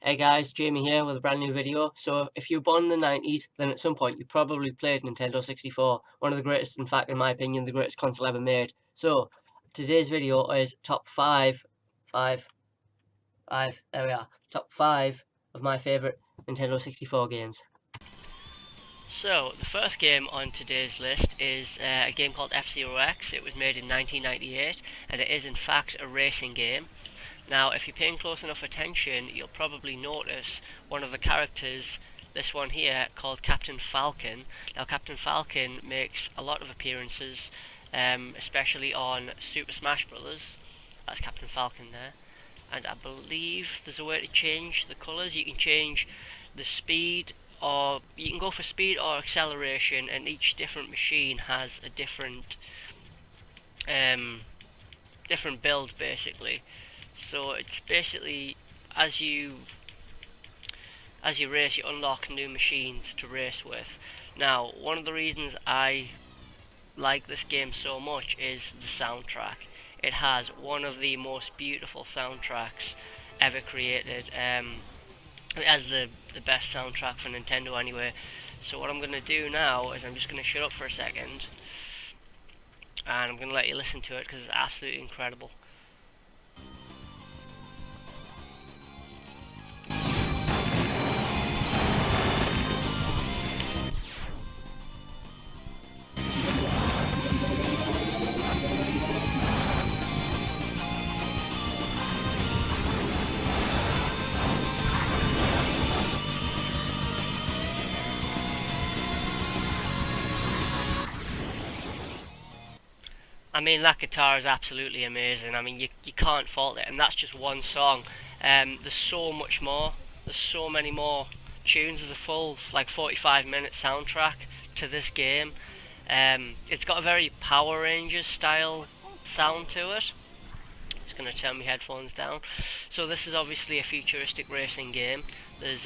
Hey guys, Jamie here with a brand new video. So if you were born in the 90s, then at some point you probably played Nintendo 64, one of the greatest, in fact, in my opinion, the greatest console ever made. So today's video is top five, there we are, top 5 of my favourite Nintendo 64 games. So, the first game on today's list is a game called F-Zero X. It was made in 1998 and it is in fact a racing game. Now, if you're paying close enough attention, you'll probably notice one of the characters, this one here, called Captain Falcon. Now, Captain Falcon makes a lot of appearances, especially on Super Smash Bros. That's Captain Falcon there. And I believe there's a way to change the colours. You can change the speed, or you can go for speed or acceleration, and each different machine has a different different build basically. So it's basically as you race, you unlock new machines to race with. Now, one of the reasons I like this game so much is the soundtrack. It has one of the most beautiful soundtracks ever created. It has the best soundtrack for Nintendo anyway. So what I'm going to do now is I'm just going to shut up for a second and I'm going to let you listen to it because it's absolutely incredible. I mean, that guitar is absolutely amazing. I mean, you can't fault it, and that's just one song. There's so much more. There's so many more tunes. There's a full, like, 45-minute soundtrack to this game. It's got a very Power Rangers style sound to it. Just gonna turn my headphones down. So this is obviously a futuristic racing game. There's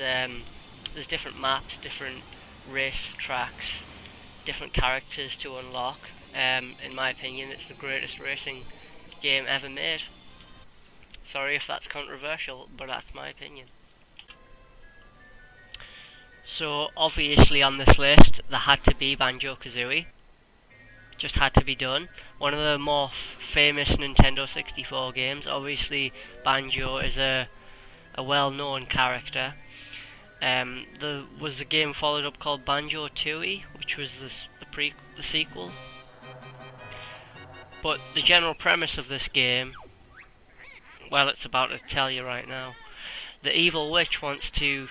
different maps, different race tracks, different characters to unlock. In my opinion, it's the greatest racing game ever made. Sorry if that's controversial, but that's my opinion. So obviously on this list, there had to be Banjo-Kazooie. Just had to be done. One of the more famous Nintendo 64 games. Obviously, Banjo is a well-known character. There was a game followed up called Banjo-Tooie, which was the sequel. But the general premise of this game, well, it's about to tell you right now. The evil witch wants to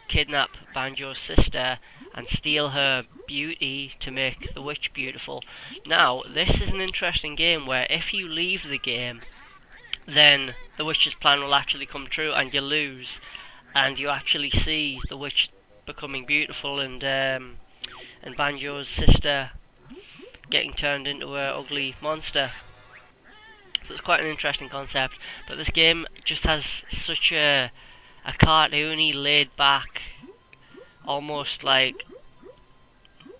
kidnap Banjo's sister and steal her beauty to make the witch beautiful. Now, this is an interesting game where if you leave the game, then the witch's plan will actually come true and you lose. And you actually see the witch becoming beautiful and Banjo's sister getting turned into an ugly monster. So it's quite an interesting concept. But this game just has such a cartoony, laid back, almost like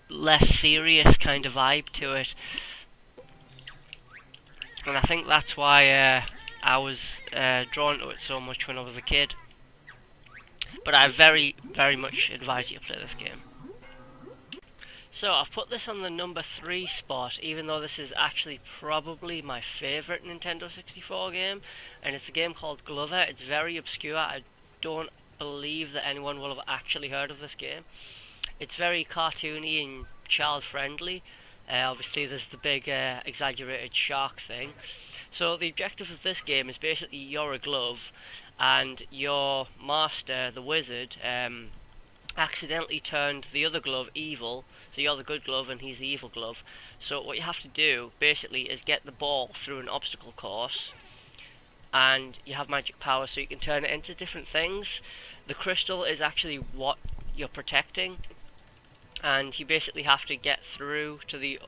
less serious kind of vibe to it. And I think that's why I was drawn to it so much when I was a kid. But I very, very much advise you to play this game. So I've put this on the number 3 spot, even though this is actually probably my favourite Nintendo 64 game, and it's a game called Glover. It's very obscure. I don't believe that anyone will have actually heard of this game. It's very cartoony and child-friendly. Obviously there's the big exaggerated shark thing. So the objective of this game is basically you're a glove, and your master, the wizard, accidentally turned the other glove evil, so you're the good glove and he's the evil glove. So what you have to do basically is get the ball through an obstacle course, and you have magic power so you can turn it into different things. The crystal is actually what you're protecting, and you basically have to get through to the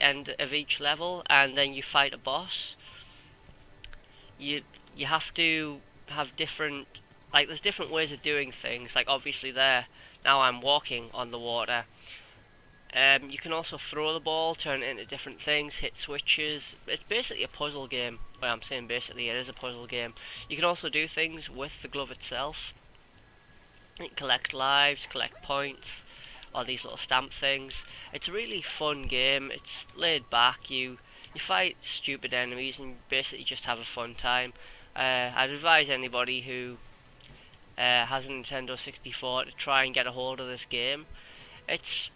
end of each level, and then you fight a boss. You have to have different, like, there's different ways of doing things. Like, obviously there, now I'm walking on the water. You can also throw the ball, turn it into different things, hit switches. It's basically a puzzle game. Well, I'm saying basically it is a puzzle game. You can also do things with the glove itself. Collect lives, collect points, all these little stamp things. It's a really fun game. It's laid back. You fight stupid enemies and basically just have a fun time. I'd advise anybody who has a Nintendo 64 to try and get a hold of this game. It's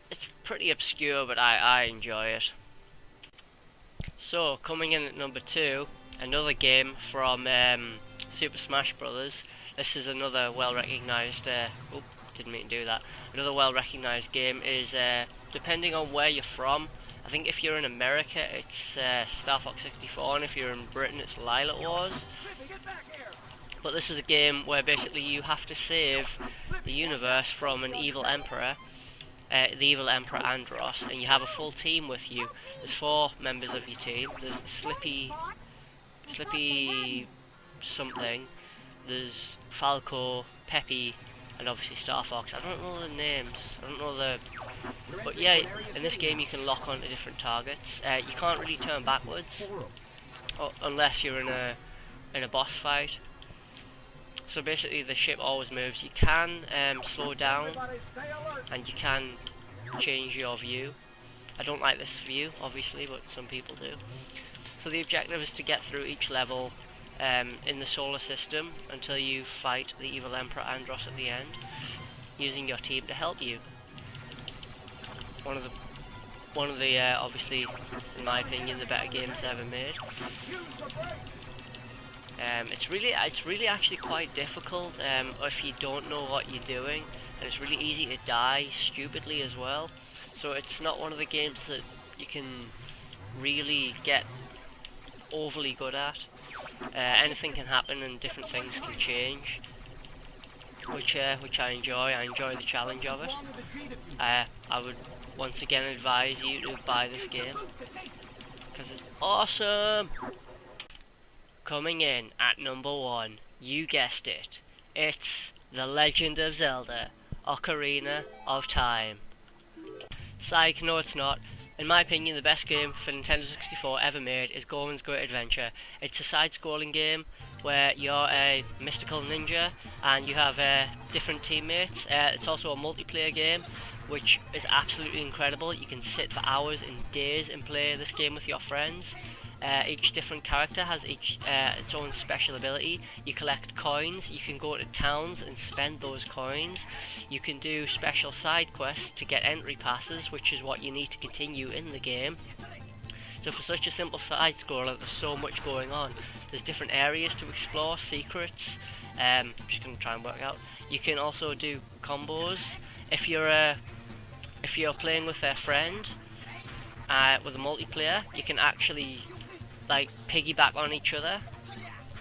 pretty obscure, but I enjoy it. So coming in at number 2, another game from Super Smash Brothers. This is another well-recognised. Oh, didn't mean to do that. Another well-recognised game is depending on where you're from. I think if you're in America, it's Star Fox 64, and if you're in Britain, it's Lilac Wars. But this is a game where basically you have to save the universe from an evil emperor, the evil Emperor Andros, and you have a full team with you. There's 4 members of your team. There's Slippy something. There's Falco, Peppy, and obviously Star Fox. I don't know the names. I don't know the. But yeah, in this game you can lock onto different targets. You can't really turn backwards, unless you're in a boss fight. So basically the ship always moves. You can slow down and you can change your view. I don't like this view obviously, but some people do. So the objective is to get through each level in the solar system until you fight the evil Emperor Andros at the end, using your team to help you. One of the obviously, in my opinion, the better games ever made. It's really actually quite difficult if you don't know what you're doing, and it's really easy to die stupidly as well. So it's not one of the games that you can really get overly good at. Anything can happen and different things can change, which I enjoy. I enjoy the challenge of it. I would once again advise you to buy this game because it's awesome. Coming in at number 1, you guessed it, it's The Legend of Zelda: Ocarina of Time. Psych, no it's not. In my opinion, the best game for Nintendo 64 ever made is Gorman's Great Adventure. It's a side-scrolling game where you're a mystical ninja and you have different teammates. It's also a multiplayer game, which is absolutely incredible. You can sit for hours and days and play this game with your friends. Each different character has its own special ability. You collect coins, you can go to towns and spend those coins. You can do special side quests to get entry passes, which is what you need to continue in the game. So for such a simple side scroller, there's so much going on. There's different areas to explore, secrets. I'm just going to try and work out. You can also do combos. If you're playing with a friend, with a multiplayer, you can actually like piggyback on each other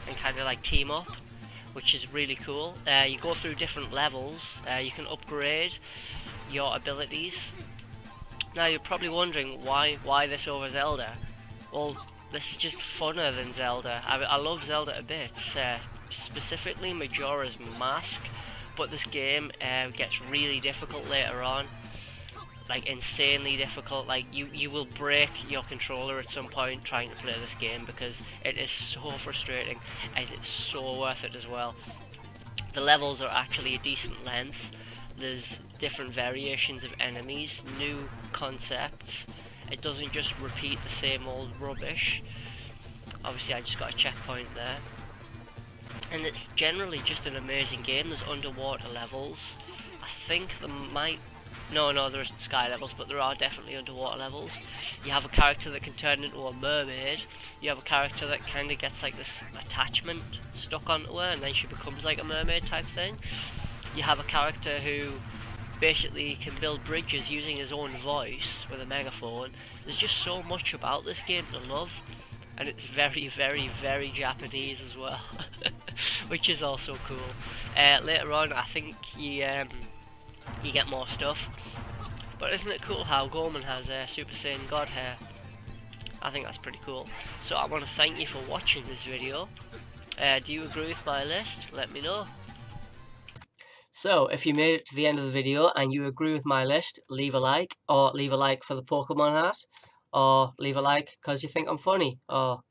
and kind of like team up, which is really cool. You go through different levels. You can upgrade your abilities. Now you're probably wondering why this over Zelda. Well, this is just funner than Zelda. I love Zelda a bit, specifically Majora's Mask, but this game gets really difficult later on. Like insanely difficult. Like you will break your controller at some point trying to play this game because it is so frustrating and it's so worth it as well. The levels are actually a decent length. There's different variations of enemies, new concepts. It doesn't just repeat the same old rubbish. Obviously I just got a checkpoint there. And it's generally just an amazing game. There's underwater levels. I think there might... No, there isn't sky levels, but there are definitely underwater levels. You have a character that can turn into a mermaid. You have a character that kind of gets like this attachment stuck onto her, and then she becomes like a mermaid type thing. You have a character who basically can build bridges using his own voice with a megaphone. There's just so much about this game to love, and it's very, very, very Japanese as well, which is also cool. Later on, I think you get more stuff. But isn't it cool how Gorman has Super Saiyan God hair? I think that's pretty cool. So I want to thank you for watching this video. Do you agree with my list? Let me know. So if you made it to the end of the video and you agree with my list, leave a like, or leave a like for the Pokemon hat, or leave a like because you think I'm funny, or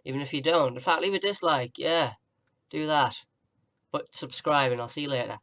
even if you don't. In fact, leave a dislike. Yeah, do that. But subscribe, and I'll see you later.